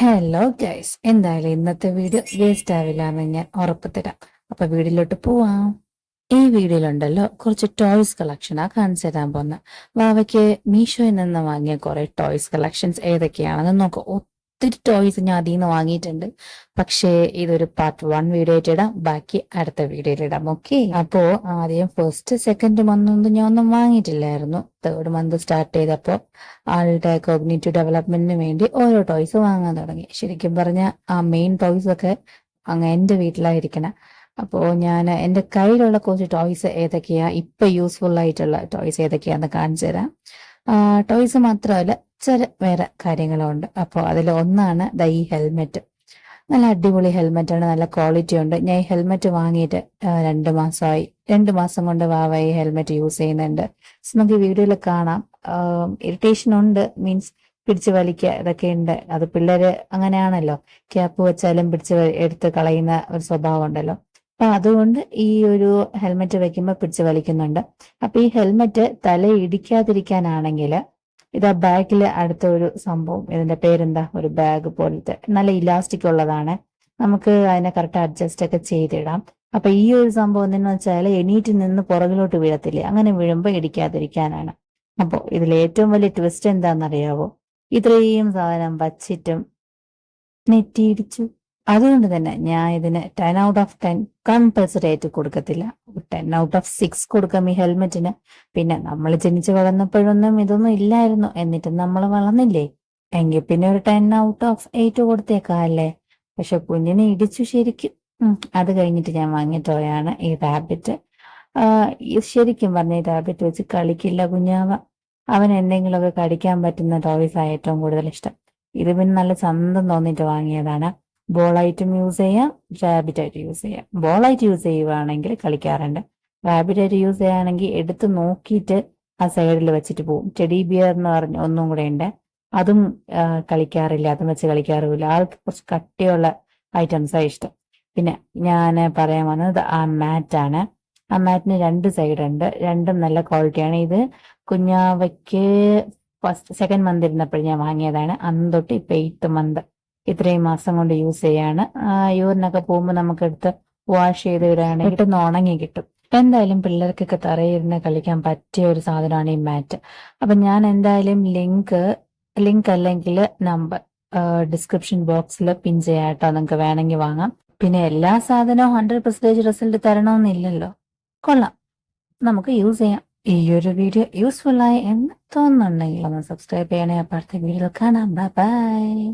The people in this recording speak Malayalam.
ഹലോ ഗൈസ്, എന്തായാലും ഇന്നത്തെ വീഡിയോ വേസ്റ്റ് ആവില്ല എന്ന് ഞാൻ ഉറപ്പ് തരാം. അപ്പൊ വീഡിയോയിലോട്ട് പോവാം. ഈ വീഡിയോയിലുണ്ടല്ലോ കുറച്ച് ടോയ്സ് കളക്ഷനാ കാണിച്ചു തരാൻ പോകുന്നത്. വാവയ്ക്ക് മീഷോയിൽ നിന്ന് വാങ്ങിയ കുറെ ടോയ്സ് കളക്ഷൻസ് ഏതൊക്കെയാണെന്ന് നോക്കാം. ഒത്തിരി ടോയ്സ് ഞാൻ അതിൽ നിന്ന് വാങ്ങിയിട്ടുണ്ട്. പക്ഷേ ഇതൊരു പാർട്ട് 1 വീഡിയോ ആയിട്ട് ഇടാം, ബാക്കി അടുത്ത വീഡിയോയിൽ ഇടാം. ഓക്കെ, അപ്പോ ആദ്യം ഫസ്റ്റ് സെക്കൻഡ് മന്തൊന്നും ഞാൻ ഒന്നും വാങ്ങിയിട്ടില്ലായിരുന്നു. തേർഡ് മന്ത് സ്റ്റാർട്ട് ചെയ്തപ്പോൾ ആളുടെ കോഗ്നേറ്റീവ് ഡെവലപ്മെന്റിന് വേണ്ടി ഓരോ ടോയ്സ് വാങ്ങാൻ തുടങ്ങി. ശരിക്കും പറഞ്ഞ ആ മെയിൻ ടോയ്സ് ഒക്കെ അങ്ങ് എന്റെ വീട്ടിലായിരിക്കണം. അപ്പോൾ ഞാൻ എൻ്റെ കയ്യിലുള്ള കുറച്ച് ടോയ്സ് ഏതൊക്കെയാ ഇപ്പൊ യൂസ്ഫുൾ ആയിട്ടുള്ള ടോയ്സ് ഏതൊക്കെയാന്ന് കാണിച്ചു തരാം. ടോയ്സ് മാത്രമല്ല, ചില വേറെ കാര്യങ്ങളും ഉണ്ട്. അപ്പോൾ അതിൽ ഒന്നാണ് ഈ ഹെൽമെറ്റ്. നല്ല അടിപൊളി ഹെൽമെറ്റ് ആണ്, നല്ല ക്വാളിറ്റി ഉണ്ട്. ഞാൻ ഈ ഹെൽമെറ്റ് വാങ്ങിയിട്ട് 2 മാസമായി. 2 മാസം കൊണ്ട് വാവ ഈ ഹെൽമെറ്റ് യൂസ് ചെയ്യുന്നുണ്ട്. നമുക്ക് വീഡിയോയിൽ കാണാം. ഇറിറ്റേഷൻ ഉണ്ട്, മീൻസ് പിടിച്ചു വലിക്കുക ഇതൊക്കെ ഉണ്ട്. അത് പിള്ളേര് അങ്ങനെയാണല്ലോ, ക്യാപ്പ് വെച്ചാലും എടുത്ത് കളയുന്ന ഒരു സ്വഭാവം ഉണ്ടല്ലോ. അപ്പൊ അതുകൊണ്ട് ഈ ഒരു ഹെൽമെറ്റ് വെക്കുമ്പോൾ പിടിച്ചു വലിക്കുന്നുണ്ട്. അപ്പൊ ഈ ഹെൽമെറ്റ് തല ഇടിക്കാതിരിക്കാനാണെങ്കിൽ ഇതാ ബാഗില് അടുത്ത ഒരു സംഭവം, ഇതിന്റെ പേരെന്താ, ഒരു ബാഗ് പോലത്തെ നല്ല ഇലാസ്റ്റിക് ഉള്ളതാണ്. നമുക്ക് അതിനെ കറക്റ്റ് അഡ്ജസ്റ്റ് ഒക്കെ ചെയ്തിടാം. അപ്പൊ ഈ ഒരു സംഭവം എന്തെന്ന് വെച്ചാൽ എണീറ്റ് നിന്ന് പുറകിലോട്ട് വീഴത്തില്ലേ, അങ്ങനെ വീഴുമ്പോ ഇടിക്കാതിരിക്കാനാണ്. അപ്പൊ ഇതിൽ ഏറ്റവും വലിയ ട്വിസ്റ്റ് എന്താണെന്നറിയാവോ? ഇത്രയും സാധനം വച്ചിട്ടും നെറ്റിയിടിച്ചു. അതുകൊണ്ട് തന്നെ ഞാൻ ഇതിന് 10/10 കമ്പൽസറി ആയിട്ട് കൊടുക്കത്തില്ല. 10/6 കൊടുക്കാം ഈ ഹെൽമെറ്റിന്. പിന്നെ നമ്മൾ ജനിച്ചു വളർന്നപ്പോഴൊന്നും ഇതൊന്നും ഇല്ലായിരുന്നു, എന്നിട്ടും നമ്മൾ വളർന്നില്ലേ, എങ്കിൽ പിന്നെ ഒരു 10/8 കൊടുത്തേക്കാം അല്ലേ. പക്ഷെ കുഞ്ഞിനെ ഇടിച്ചു ശരിക്കും. അത് കഴിഞ്ഞിട്ട് ഞാൻ വാങ്ങിയ ടോയാണ് ഈ റാബിറ്റ്. ശരിക്കും പറഞ്ഞ ഈ റാബിറ്റ് വെച്ച് കളിക്കില്ല കുഞ്ഞാവ. അവൻ എന്തെങ്കിലുമൊക്കെ കടിക്കാൻ പറ്റുന്ന ടോയ്സ് ആ ഏറ്റവും കൂടുതൽ ഇഷ്ടം. ഇത് പിന്നെ നല്ല ചന്തം തോന്നിട്ട് വാങ്ങിയതാണ്. ബോളായിട്ടും യൂസ് ചെയ്യാം, റാബിറ്റ് ആയിട്ട് യൂസ് ചെയ്യാം. ബോളായിട്ട് യൂസ് ചെയ്യുവാണെങ്കിൽ കളിക്കാറുണ്ട്. റാബിറ്റ് ആയിട്ട് യൂസ് ചെയ്യുകയാണെങ്കിൽ എടുത്ത് നോക്കിയിട്ട് ആ സൈഡിൽ വെച്ചിട്ട് പോകും. ടെഡി ബിയർ എന്ന് പറഞ്ഞ ഒന്നും കൂടെ ഉണ്ട്, അതും കളിക്കാറില്ല, അതും വെച്ച് കളിക്കാറുമില്ല. ആൾക്ക് കുറച്ച് കട്ടിയുള്ള ഐറ്റംസാണ് ഇഷ്ടം. പിന്നെ ഞാൻ പറയാൻ വന്നത് ആ മാറ്റാണ്. ആ മാറ്റിന് 2 സൈഡ് ഉണ്ട്, രണ്ടും നല്ല ക്വാളിറ്റിയാണ്. ഇത് കുഞ്ഞാവയ്ക്ക് സെക്കൻഡ് മന്ത് ഇരുന്നപ്പോൾ ഞാൻ വാങ്ങിയതാണ്. അന്ന് തൊട്ട് ഇപ്പൊ 8th മന്ത്, ഇത്രയും മാസം കൊണ്ട് യൂസ് ചെയ്യാണ്. യൂറിനൊക്കെ പോകുമ്പോൾ നമുക്ക് എടുത്ത് വാഷ് ചെയ്ത് വിടുകയാണെങ്കിൽ ഇട്ടൊന്ന് ഉണങ്ങി കിട്ടും. എന്തായാലും പിള്ളേർക്കൊക്കെ തറയിരുന്ന് കളിക്കാൻ പറ്റിയ ഒരു സാധനമാണ് ഈ മാറ്റ്. അപ്പൊ ഞാൻ എന്തായാലും ലിങ്ക് അല്ലെങ്കിൽ നമ്പർ ഡിസ്ക്രിപ്ഷൻ ബോക്സിൽ പിൻ ചെയ്യാട്ടോ, നിങ്ങൾക്ക് വേണമെങ്കിൽ വാങ്ങാം. പിന്നെ എല്ലാ സാധനവും 100% റിസൾട്ട് തരണമെന്നില്ലല്ലോ. കൊള്ളാം, നമുക്ക് യൂസ് ചെയ്യാം. ഈ ഒരു വീഡിയോ യൂസ്ഫുൾ ആയി എന്ന് തോന്നുന്നുണ്ടെങ്കിൽ ഒന്ന് സബ്സ്ക്രൈബ് ചെയ്യണേ. അപ്പൊ അടുത്ത വീഡിയോ കാണാം. Bye bye.